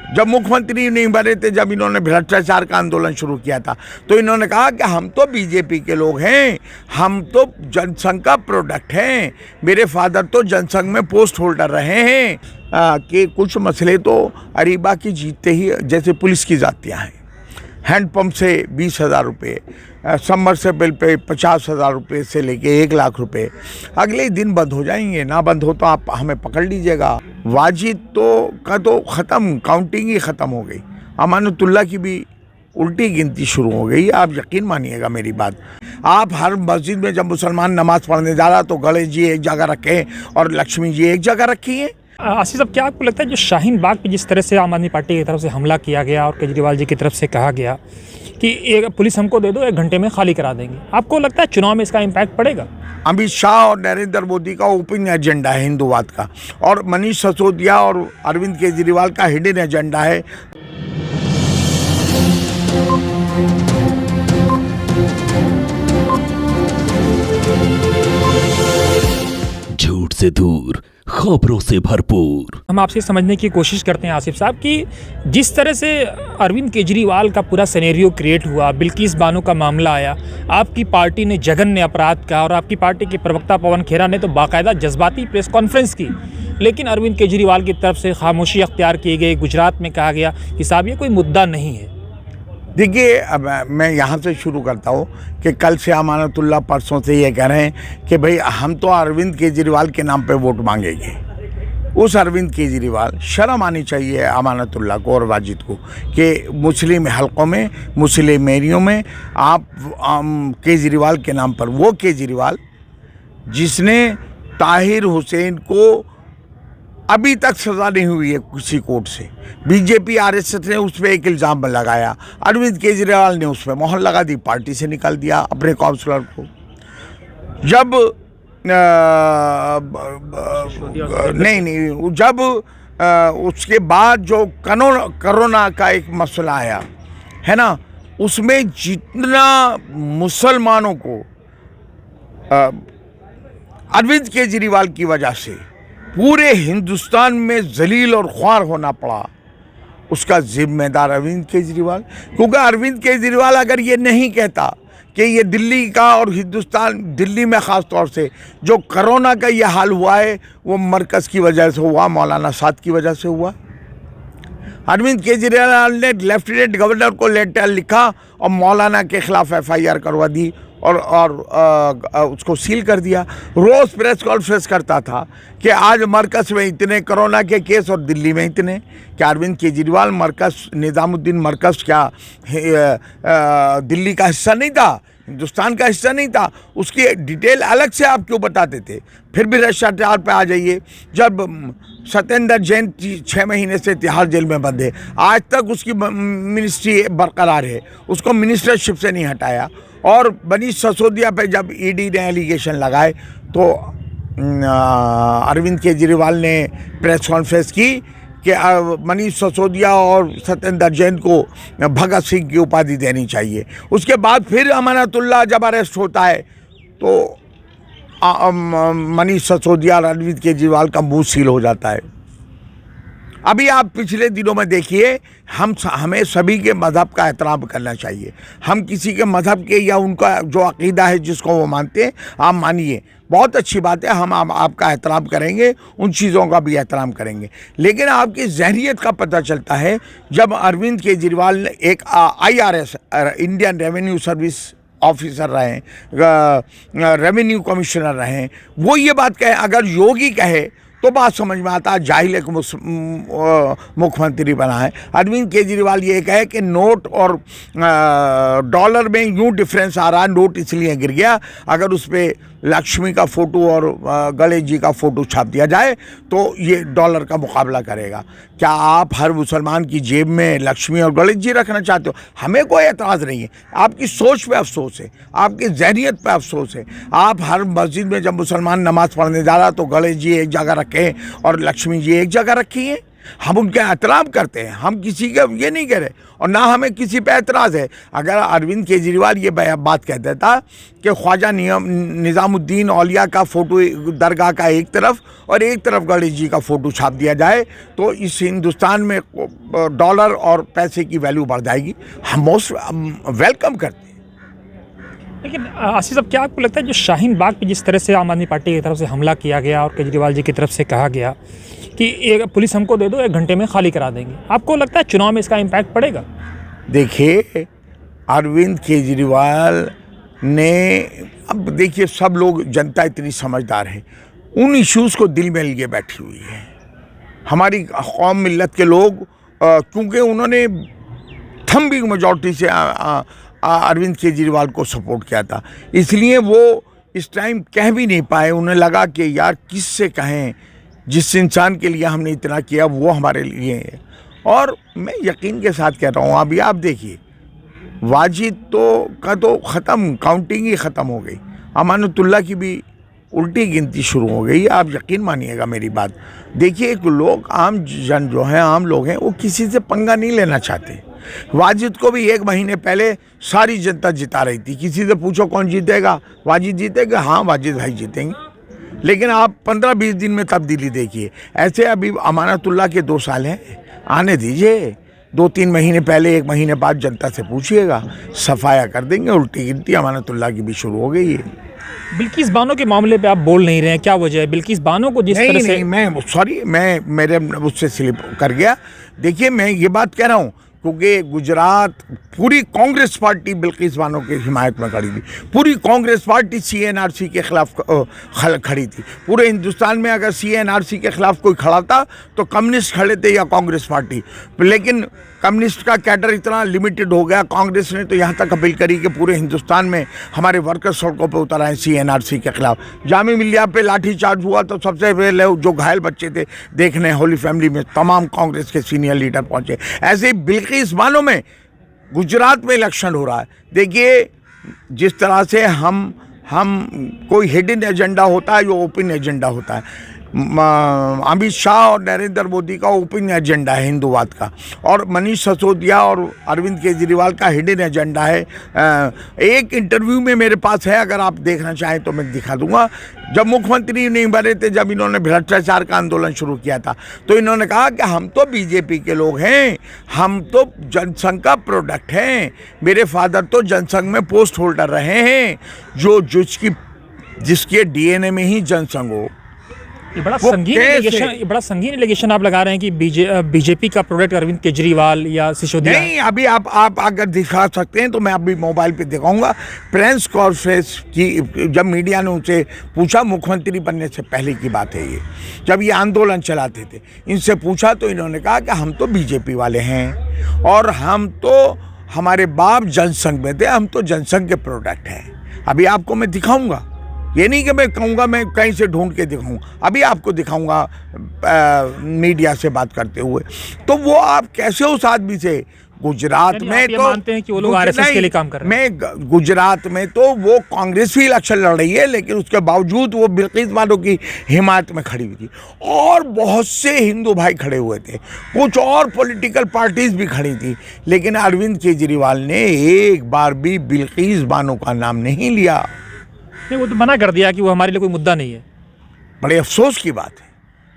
जब मुख्यमंत्री नहीं बने थे, जब इन्होंने भ्रष्टाचार का आंदोलन शुरू किया था, तो इन्होंने कहा कि हम तो बीजेपी के लोग हैं, हम तो जनसंघ का प्रोडक्ट हैं, मेरे फादर तो जनसंघ में पोस्ट होल्डर रहे हैं। कि कुछ मसले तो अरीबा की जीतते ही, जैसे पुलिस की जातियाँ हैं, हैंडपम्प से 20,000 रुपये, सबमर्सिबल पे 50,000 रुपये से लेके 1 लाख रुपये अगले ही दिन बंद हो जाएंगे। ना बंद हो तो आप हमें पकड़ लीजिएगा। वाजिद तो ख़त्म, काउंटिंग ही ख़त्म हो गई। अमानतुल्लाह की भी उल्टी गिनती शुरू हो गई। आप यकीन मानिएगा मेरी बात। आप हर मस्जिद में जब मुसलमान नमाज़ पढ़ने जा रहा तो गणेश जी एक जगह रखें और लक्ष्मी जी एक जगह रखी हैं। आसिफ साहब, क्या आपको लगता है जो शाहीन बाग पे जिस तरह से आम आदमी पार्टी की तरफ से हमला किया गया और केजरीवाल जी की तरफ से कहा गया कि एक पुलिस हमको दे दो, 1 घंटे में खाली करा देंगे, आपको लगता है चुनाव में इसका इम्पैक्ट पड़ेगा? अमित शाह और नरेंद्र मोदी का ओपन एजेंडा है हिंदूवाद का, और मनीष सिसोदिया और अरविंद केजरीवाल का हिडन एजेंडा है। झूठ से दूर, खबरों से भरपूर। हम आपसे समझने की कोशिश करते हैं आसिफ साहब कि जिस तरह से अरविंद केजरीवाल का पूरा सिनेरियो क्रिएट हुआ, बिल्किस बानो का मामला आया, आपकी पार्टी ने जघन्य अपराध का, और आपकी पार्टी के प्रवक्ता पवन खेरा ने तो बाकायदा जज्बाती प्रेस कॉन्फ्रेंस की, लेकिन अरविंद केजरीवाल की तरफ से खामोशी अख्तियार की गई। गुजरात में कहा गया कि साहब ये कोई मुद्दा नहीं है। देखिए, अब मैं यहाँ से शुरू करता हूँ कि कल से अमानतुल्लाह परसों से ये कह रहे हैं कि भाई हम तो अरविंद केजरीवाल के नाम पे वोट मांगेंगे। उस अरविंद केजरीवाल, शर्म आनी चाहिए अमानतुल्लाह को और वाजिद को कि मुस्लिम हलकों में, मुस्लिम एरियों में आप केजरीवाल के नाम पर, वो केजरीवाल जिसने ताहिर हुसैन को अभी तक सज़ा नहीं हुई है किसी कोर्ट से, बीजेपी आरएसएस ने उस पर एक इल्ज़ाम लगाया, अरविंद केजरीवाल ने उस पर मोहर लगा दी, पार्टी से निकाल दिया अपने काउंसलर को। जब जब उसके बाद जो कोरोना का एक मसला आया है ना, उसमें जितना मुसलमानों को अरविंद केजरीवाल की वजह से पूरे हिंदुस्तान में जलील और ख्वार होना पड़ा, उसका जिम्मेदार अरविंद केजरीवाल। क्योंकि अरविंद केजरीवाल अगर ये नहीं कहता कि ये दिल्ली का और हिंदुस्तान, दिल्ली में ख़ास तौर से जो कोरोना का ये हाल हुआ है वो मरकज़ की वजह से हुआ, मौलाना साद की वजह से हुआ। अरविंद केजरीवाल ने लेफ्टिनेंट गवर्नर को लेटर लिखा और मौलाना के ख़िलाफ़ FIR करवा दी और उसको सील कर दिया। रोज़ प्रेस कॉन्फ्रेंस करता था कि आज मरकज़ में इतने कोरोना के केस और दिल्ली में इतने। क्या अरविंद केजरीवाल मरकज़, निज़ामुद्दीन मरकज़ क्या दिल्ली का हिस्सा नहीं था, हिंदुस्तान का हिस्सा नहीं था? उसकी डिटेल अलग से आप क्यों बताते थे? फिर भी भ्रष्टाचार पे आ जाइए। जब सत्येंद्र जैन 6 महीने से तिहाड़ जेल में बंद है, आज तक उसकी मिनिस्ट्री बरकरार है, उसको मिनिस्टरशिप से नहीं हटाया। और मनीष सिसोदिया पे जब ED ने एलिगेशन लगाए तो अरविंद केजरीवाल ने प्रेस कॉन्फ्रेंस की कि मनीष सिसोदिया और सत्येंद्र जैन को भगत सिंह की उपाधि देनी चाहिए। उसके बाद फिर अमानतुल्लाह जब अरेस्ट होता है तो मनीष सिसोदिया और अरविंद केजरीवाल का मुंह सील हो जाता है। अभी आप पिछले दिनों में देखिए, हमें सभी के मज़हब का एहतराम करना चाहिए। हम किसी के मज़हब के या उनका जो अक़ीदा है जिसको वो मानते हैं, आप मानिए, बहुत अच्छी बात है, हम आपका एहतराम करेंगे, उन चीज़ों का भी एहतराम करेंगे। लेकिन आपकी ज़हनियत का पता चलता है जब अरविंद केजरीवाल एक IRS, Indian revenue service officer रहे हैं, रेवेन्यू कमिश्नर रहे हैं, वो ये बात कहे, अगर योगी कहे तो बात समझ में आता है, जाहिल एक मुख्यमंत्री बना है। अरविंद केजरीवाल ये कहे कि नोट और डॉलर में यूँ डिफरेंस आ रहा है, नोट इसलिए गिर गया, अगर उस पर लक्ष्मी का फ़ोटो और गणेश जी का फ़ोटो छाप दिया जाए तो ये डॉलर का मुकाबला करेगा। क्या आप हर मुसलमान की जेब में लक्ष्मी और गणेश जी रखना चाहते हो? हमें कोई एतराज़ नहीं है, आपकी सोच पे अफसोस है, आपकी जहनियत पे अफसोस है। आप हर मस्जिद में जब मुसलमान नमाज़ पढ़ने जा रहा तो गणेश जी एक जगह रखें और लक्ष्मी जी एक जगह रखी हैं। हम उनका एहतराम करते हैं, हम किसी का ये नहीं कह रहे और ना हमें किसी पे एतराज़ है। अगर अरविंद केजरीवाल ये बात कह देता कि ख्वाजा निज़ामुद्दीन औलिया का फ़ोटो दरगाह का एक तरफ और एक तरफ गणेश जी का फ़ोटो छाप दिया जाए तो इस हिंदुस्तान में डॉलर और पैसे की वैल्यू बढ़ जाएगी। हम मोस्ट वेलकम करते हैं। लेकिन आसिफ साहब, क्या आपको लगता है जो शाहीन बाग पे जिस तरह से आम आदमी पार्टी की तरफ से हमला किया गया और केजरीवाल जी की तरफ से कहा गया कि एक पुलिस हमको दे दो, 1 घंटे में खाली करा देंगे, आपको लगता है चुनाव में इसका इम्पैक्ट पड़ेगा? देखिए, अरविंद केजरीवाल ने, अब देखिए सब लोग, जनता इतनी समझदार है, उन इश्यूज़ को दिल में लिए बैठी हुई है। हमारी कौम मिल्लत के लोग क्योंकि उन्होंने थम्बिंग मेजॉरिटी से अरविंद केजरीवाल को सपोर्ट किया था, इसलिए वो इस टाइम कह भी नहीं पाए। उन्हें लगा कि यार किससे कहें, जिस इंसान के लिए हमने इतना किया वो हमारे लिए है। और मैं यकीन के साथ कह रहा हूँ, अभी आप देखिए वाजिद तो ख़त्म, काउंटिंग ही ख़त्म हो गई, अमानतुल्लाह की भी उल्टी गिनती शुरू हो गई। आप यकीन मानिएगा मेरी बात। देखिए, एक लोग, आम जन जो हैं, आम लोग हैं, वो किसी से पंगा नहीं लेना चाहते। वाजिद को भी 1 महीने पहले सारी जनता जिता रही थी। किसी से पूछो कौन जीतेगा, वाजिद जीतेगा, हाँ वाजिद भाई जीतेंगे। लेकिन आप 15-20 दिन में तब्दीली देखिए। ऐसे अभी अमानतुल्लाह के 2 साल हैं, आने दीजिए। 2-3 महीने पहले, 1 महीने बाद जनता से पूछिएगा, सफाया कर देंगे। उल्टी गिनती अमानतुल्लाह की भी शुरू हो गई है। बिल्किस बानो के मामले पे आप बोल नहीं रहे हैं, क्या वजह है? बिल्किस बानो को जिस तरह से, मैं मेरे उससे स्लिप कर गया। देखिए, मैं ये बात कह रहा हूँ क्योंकि गुजरात पूरी कांग्रेस पार्टी बिल्किस बानो की हिमायत में खड़ी थी। पूरी कांग्रेस पार्टी CNRC के खिलाफ खड़ी थी। पूरे हिंदुस्तान में अगर CNRC के खिलाफ कोई खड़ा था तो कम्युनिस्ट खड़े थे या कांग्रेस पार्टी। लेकिन कम्युनिस्ट का कैडर इतना लिमिटेड हो गया, कांग्रेस ने तो यहाँ तक अपील करी कि पूरे हिंदुस्तान में हमारे वर्कर्स सड़कों पर उतर आए CNRC के खिलाफ। जामिया मिलिया पे लाठीचार्ज हुआ तो सबसे पहले जो घायल बच्चे थे देखने होली फैमिली में तमाम कांग्रेस के सीनियर लीडर पहुँचे। ऐसे ही बिल्किस बानो में गुजरात में इलेक्शन हो रहा है। देखिए, जिस तरह से हम कोई हिडन एजेंडा होता है, जो ओपन एजेंडा होता है। अमित शाह और नरेंद्र मोदी का ओपन एजेंडा है हिंदूवाद का, और मनीष सिसोदिया और अरविंद केजरीवाल का हिडन एजेंडा है। एक इंटरव्यू में मेरे पास है, अगर आप देखना चाहें तो मैं दिखा दूंगा। जब मुख्यमंत्री नहीं बने थे, जब इन्होंने भ्रष्टाचार का आंदोलन शुरू किया था, तो इन्होंने कहा कि हम तो बीजेपी के लोग हैं, हम तो जनसंघ का प्रोडक्ट हैं। मेरे फादर तो जनसंघ में पोस्ट होल्डर रहे हैं, जिसके DNA में ही जनसंघ हो। ये बड़ा संगीन एलिगेशन आप लगा रहे हैं कि बीजेपी का प्रोडक्ट अरविंद केजरीवाल या सिसोदिया। नहीं, अभी आप अगर दिखा सकते हैं तो मैं अभी मोबाइल पे दिखाऊंगा। प्रेस कॉन्फ्रेंस की जब मीडिया ने उनसे पूछा, मुख्यमंत्री बनने से पहले की बात है ये, जब ये आंदोलन चलाते थे, इनसे पूछा तो इन्होंने कहा कि हम तो बीजेपी वाले हैं और हमारे बाप जनसंघ में थे, हम तो जनसंघ के प्रोडक्ट हैं। अभी आपको मैं दिखाऊंगा, ये नहीं कि मैं कहूँगा मैं कहीं से ढूंढ के दिखाऊँ, अभी आपको दिखाऊंगा मीडिया से बात करते हुए। तो वो आप कैसे उस आदमी से, गुजरात में तो मानते हैं कि वो लोग RSS के लिए काम कर रहे हैं। गुजरात में तो वो कांग्रेस भी इलेक्शन लड़ रही है, लेकिन उसके बावजूद वो बिल्किस बानो की हिमायत में खड़ी हुई थी और बहुत से हिंदू भाई खड़े हुए थे, कुछ और पॉलिटिकल पार्टीज भी खड़ी थी। लेकिन अरविंद केजरीवाल ने एक बार भी बिल्किस बानो का नाम नहीं लिया। नहीं, वो तो मना कर दिया कि वो हमारे लिए कोई मुद्दा नहीं है। बड़े अफसोस की बात है,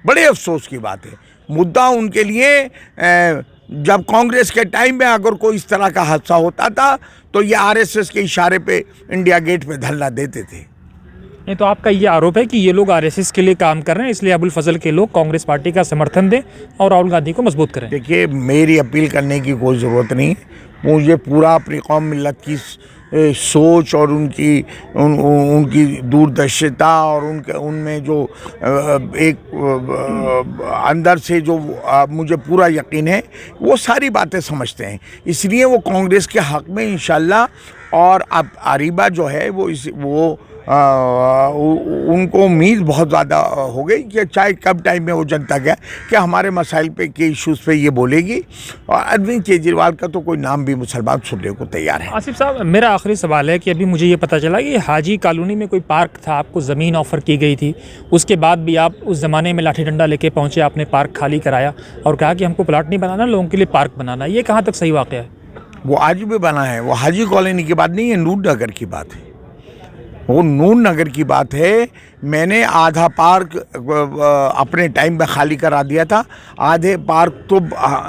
बड़े अफसोस की बात है। मुद्दा उनके लिए, जब कांग्रेस के टाइम में अगर कोई इस तरह का हादसा होता था तो ये RSS के इशारे पे इंडिया गेट पे धरना देते थे। नहीं, तो आपका ये आरोप है कि ये लोग RSS के लिए काम कर रहे हैं, इसलिए अबुल फजल के लोग कांग्रेस पार्टी का समर्थन दें और राहुल गांधी को मजबूत करें। देखिए, मेरी अपील करने की कोई ज़रूरत नहीं। मुझे पूरा अपनी कौम मिल्लत की सोच और उनकी दूरदर्शिता और उनमें जो एक अंदर से जो मुझे पूरा यकीन है, वो सारी बातें समझते हैं। इसलिए वो कांग्रेस के हक़ में इंशाल्लाह, और अब अरीबा जो है वो उनको उम्मीद बहुत ज़्यादा हो गई कि चाहे कब टाइम में वो जनता गया कि हमारे मसाइल पे के इश्यूज़ पे ये बोलेगी, और अरविंद केजरीवाल का तो कोई नाम भी मुसलमान सुनने को तैयार है। आसिफ साहब, मेरा आखिरी सवाल है कि अभी मुझे ये पता चला कि हाजी कॉलोनी में कोई पार्क था, आपको ज़मीन ऑफ़र की गई थी, उसके बाद भी आप उस ज़माने में लाठी डंडा लेके पहुँचे, आपने पार्क खाली कराया और कहा कि हमको प्लाट नहीं बनाना, लोगों के लिए पार्क बनाना। ये कहाँ तक सही वाक़या है? वो आज भी बना है, वो हाजी कॉलोनी की बात नहीं है, नूर नगर की बात है, वो नूर नगर की बात है। मैंने आधा पार्क अपने टाइम में खाली करा दिया था, आधे पार्क तो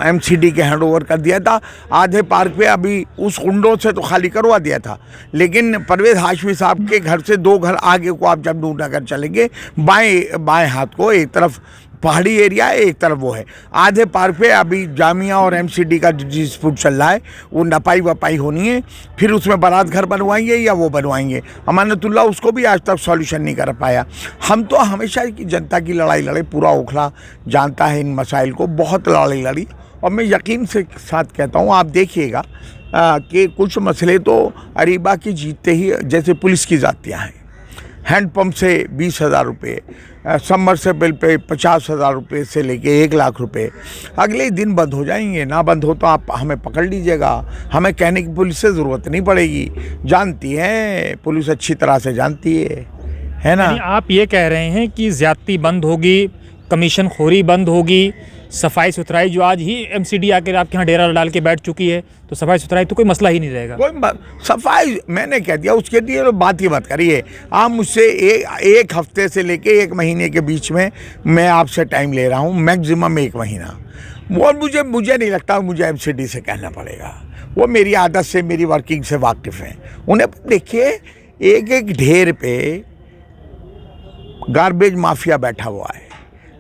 एमसीडी के हैंड ओवर कर दिया था, आधे पार्क पे अभी उस कुंडों से तो खाली करवा दिया था। लेकिन परवेज़ हाशमी साहब के घर से 2 घर आगे को आप जब नूर नगर चलेंगे, बाएं हाथ को एक तरफ पहाड़ी एरिया है, एक तरफ वो है। आधे पार्क पे अभी जामिया और एमसीडी का डिस्प्यूट चल रहा है, वो नपाई वपाई होनी है, फिर उसमें बारात घर बनवाएंगे या वो बनवाएंगे। अमानतुल्लाह उसको भी आज तक सॉल्यूशन नहीं कर पाया। हम तो हमेशा की जनता की लड़ाई लड़े, पूरा ओखला जानता है इन मसाइल को, बहुत लड़ाई लड़ी, और मैं यकीन से साथ कहता हूँ, आप देखिएगा कि कुछ मसले तो अरीबा की जीतते ही, जैसे पुलिस की जातियाँ हैं, हैंडपम्प से 20,000 रुपये, सबमर्सिबल पे 50,000 रुपये से लेके 1 लाख रुपये अगले ही दिन बंद हो जाएंगे। ना बंद हो तो आप हमें पकड़ लीजिएगा, हमें कहने की पुलिस से ज़रूरत नहीं पड़ेगी, जानती है पुलिस, अच्छी तरह से जानती है ना। यानी आप ये कह रहे हैं कि ज़्यादती बंद होगी, कमीशन खोरी बंद होगी, सफाई सुथराई जो आज ही एमसीडी आकर आपके यहाँ डेरा डाल के बैठ चुकी है, तो सफाई सुथराई तो कोई मसला ही नहीं रहेगा। कोई सफाई मैंने कह दिया, उसके लिए तो बात ही मत करिए। आप मुझसे एक हफ्ते से लेके 1 महीने के बीच में मैं आपसे टाइम ले रहा हूँ, मैक्सिमम 1 महीना। वो मुझे नहीं लगता मुझे एमसीडी से कहना पड़ेगा, वो मेरी आदत से, मेरी वर्किंग से वाकिफ़ हैं। उन्हें देखिए, एक ढेर पे गार्बेज माफिया बैठा हुआ है,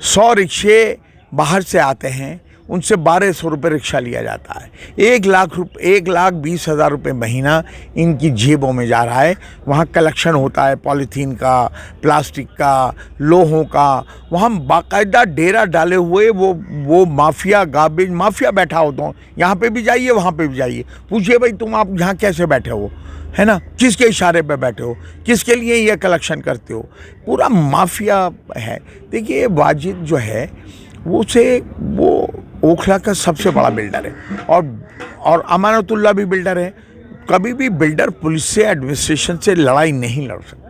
100 रिक्शे बाहर से आते हैं, उनसे 1200 रुपये रिक्शा लिया जाता है, 1,20,000 रुपये महीना इनकी जेबों में जा रहा है। वहाँ कलेक्शन होता है पॉलीथीन का, प्लास्टिक का, लोहों का, वहाँ बाकायदा डेरा डाले हुए वो माफिया, गार्बेज माफिया बैठा होता हूँ। यहाँ पे भी जाइए, वहाँ पे भी जाइए, पूछिए भाई तुम आप यहाँ कैसे बैठे हो, है ना, किसके इशारे पे बैठे हो, किसके लिए ये कलेक्शन करते हो, पूरा माफिया है। देखिए वाजिद जो है वो ओखला का सबसे बड़ा बिल्डर है, और अमानतुल्लाह भी बिल्डर है। कभी भी बिल्डर पुलिस से, एडमिनिस्ट्रेशन से लड़ाई नहीं लड़ सकता।